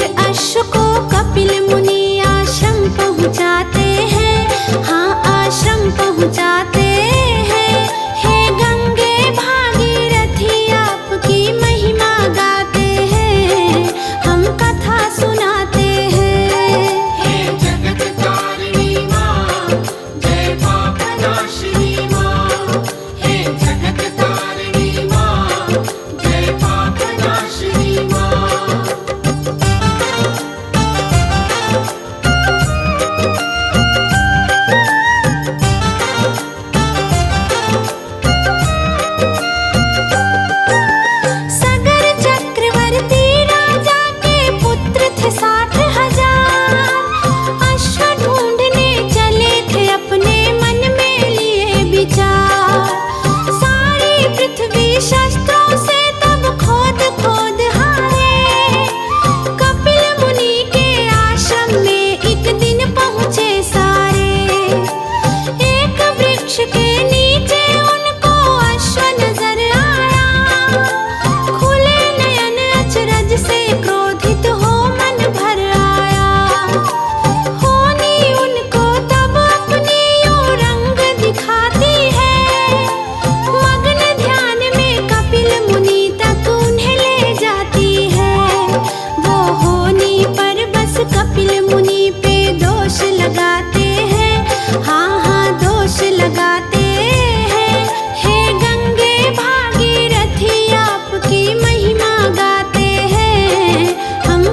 पुत्र अश्व को कपिल मुनि आश्रम पहुँचाते हैं, हाँ आश्रम पहुँचाते हैं। हे गंगे भागीरथी आपकी महिमा गाते हैं, हम कथा सुनाते हैं। हे जगत तारिणी माँ, जय पाप नाशिनी माँ। हे जगत तारिणी माँ, जय पाप नाशिनी माँ। सगर चक्रवर्ती राजा के पुत्र थे 60,000। अश्व ढूंढने चले थे अपने मन में लिए विचार। सारी पृथ्वी शस्त्रों से तब खोद खोद हारे। कपिल मुनि के आश्रम में एक दिन पहुँचे सारे। एक वृक्ष के नीचे उनको अश्व नजर आया। खुले नयन अचरज से क्रोधित हो मन भर आया। होनी उनको तब अपनी यूं रंग दिखाती है। मग्न ध्यान में कपिल मुनि तक उन्हें ले जाती है। वो होनी पर बस कपिल मुनि पे दोष लगाते हैं, हाँ हाँ दोष लगाते हैं। हे गंगे भागीरथी आपकी महिमा गाते हैं, हम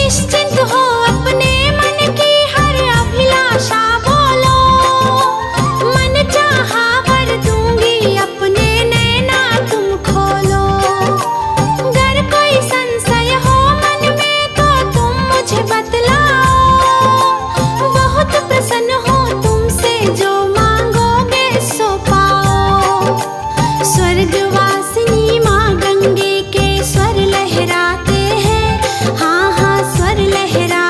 निश्चिंत हो अपने मन की हर अभिलाषा बोलो, मन चाहा वर दूंगी अपने नैना तुम खोलो। अगर कोई संशय हो मन में तो तुम मुझे बतलाओ, बहुत प्रसन्न हो तुमसे जो मांगोगे सो पाओ। स्वर्गवासिनी माँ गंगे के स्वर लहराते हैं, हाँ हाँ स्वर लहरा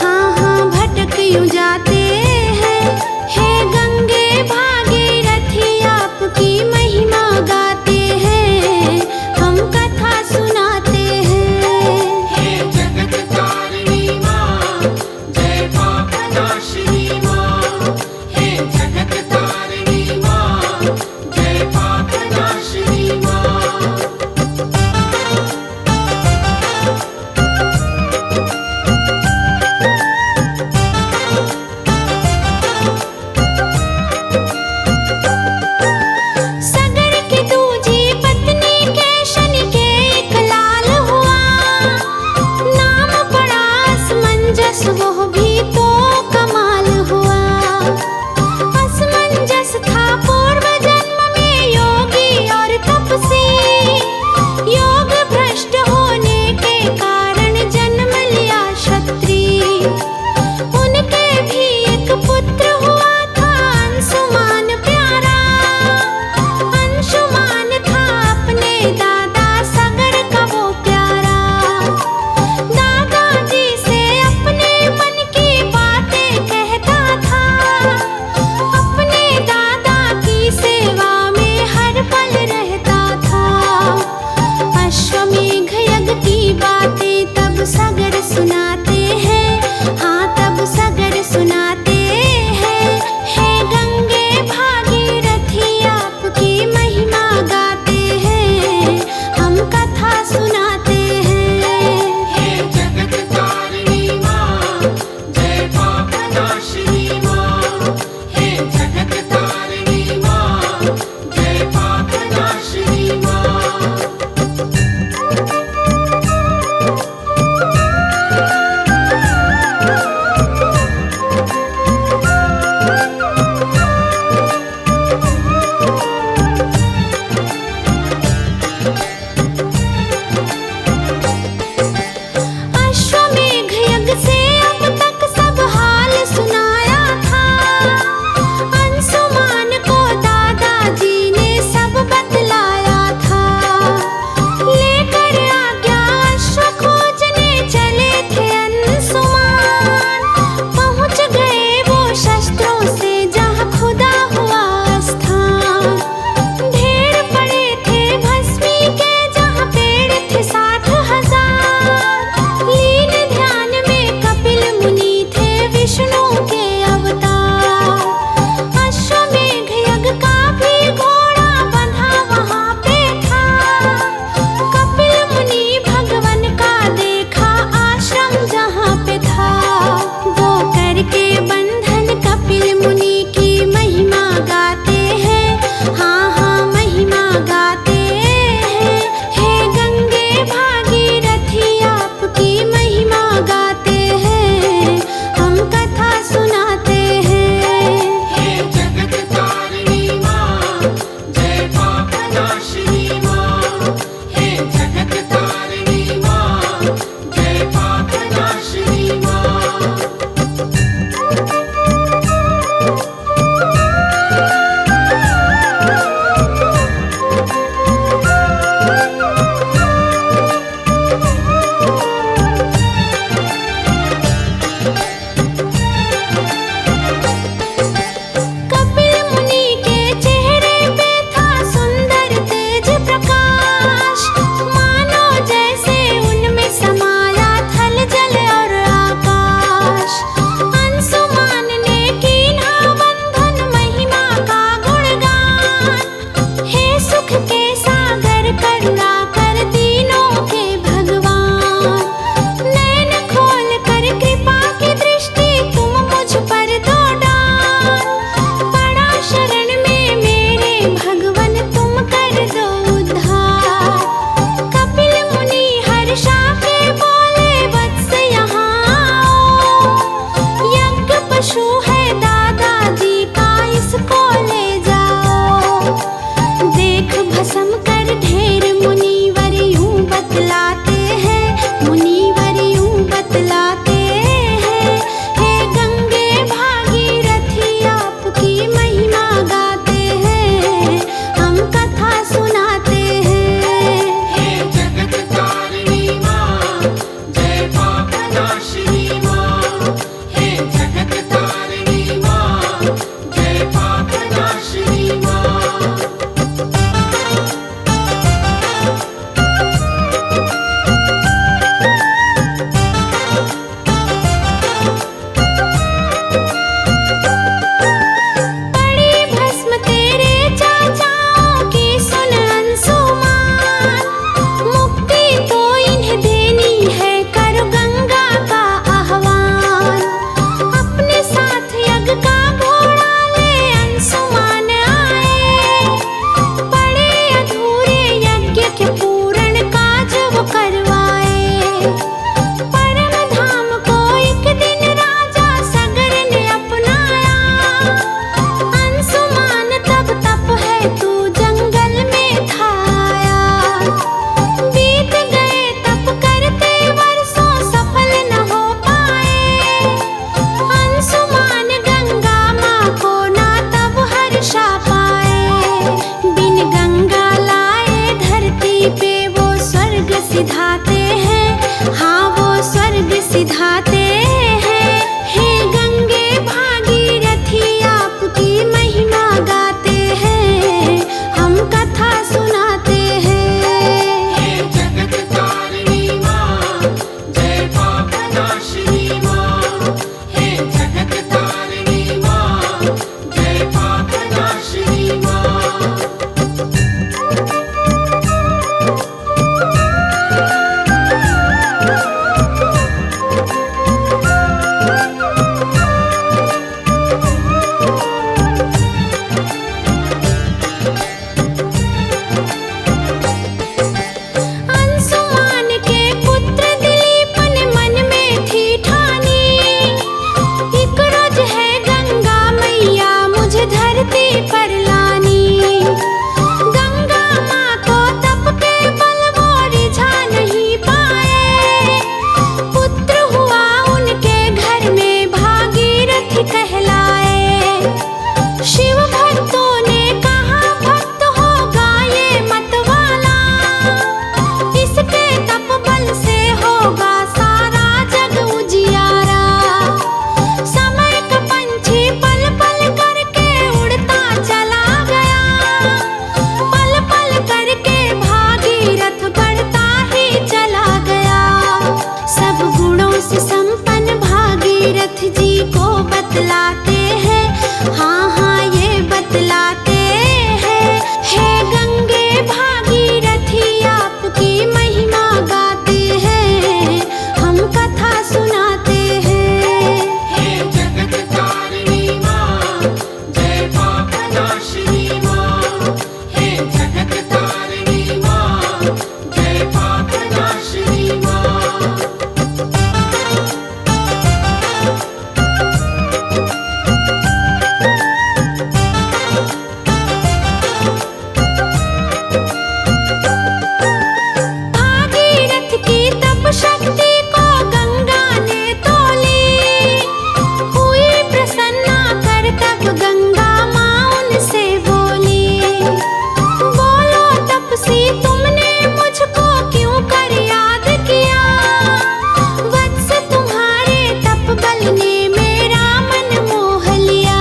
हाँ हाँ भटक यूं जाते हैं। हे गंगे भागीरथी आपकी महिमा गाते हैं, हम कथा सुनाते हैं। हे जगत तारिणी माँ, जय पाप नाशिनी माँ। हे जगत तारिणी माँ, जय पाप नाशिनी माँ। बढ़ाते हैं। हे गंगे भागीरथी आपकी महिमा गाते हैं, हम कथा सुनाते हैं। हे जगत तारिणी माँ, जय पाप नाशिनी माँ। हे जगत तारिणी माँ, जय पाप नाशिनी माँ। अंशुमान के पुत्र दिलीप ने मन में थी ठानी, एक रोज है गंगा मैया मुझे धरती पर लानी। गंगा माँ को तप के बल वो रिझा नहीं पाए, पुत्र हुआ उनके घर में भागीरथ कहलाए। शिव भक्तों ने कहा भक्त होगा ये मतवाला, इसके तप बल से होगा सारा जग उजियारा। समय का पंछी पल पल करके उड़ता चला गया, पल पल करके भागीरथ बढ़ता ही चला गया। सब गुणों से संपन्न भागीरथ जी को बतलाते हैं, हाँ हाँ ये बतलाते हैं। हे गंगे भागीरथी आपकी महिमा गाते हैं, हम कथा सुनाते हैं। हे जगत तारिणी माँ, जय पाप नाशिनी माँ। हे जगत तारिणी माँ, जय पाप नाशिनी माँ। भागीरथ की तप शक्ति को गंगा ने तोली, हुई प्रसन्ना कर तब गंगा माँ उनसे बोली। बोलो तपसी तुमने मुझको क्यों कर याद किया, वत्स तुम्हारे तप बल ने मेरा मन मोह लिया।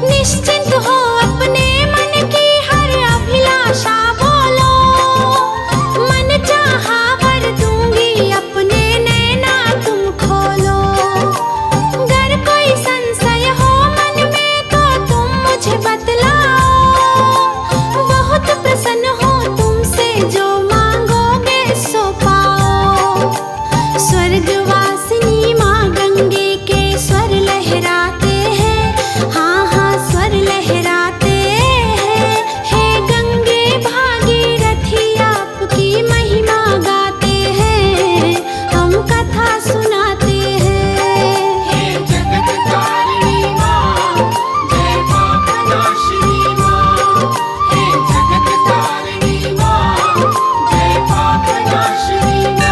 निश्चिंत हो अपने मन की हर अभिलाषा बोलो, मन चाहा वर दूंगी अपने नैना तुम खोलो। अगर कोई संशय हो मन में तो तुम मुझे बतलाओ, बहुत प्रसन्न हो तुमसे जो मांगोगे सो पाओ। स्वर्गवासिनी माँ गंगे के स्वर लहराते हैं, हाँ हाँ स्वर लहराते हैं। हे गंगे भागीरथी आपकी महिमा गाते हैं, हम कथा सुनाते हैं। हे जगत तारिणी माँ, जय पाप नाशिनी माँ। हे जगत तारिणी माँ, जय पाप नाशिनी माँ।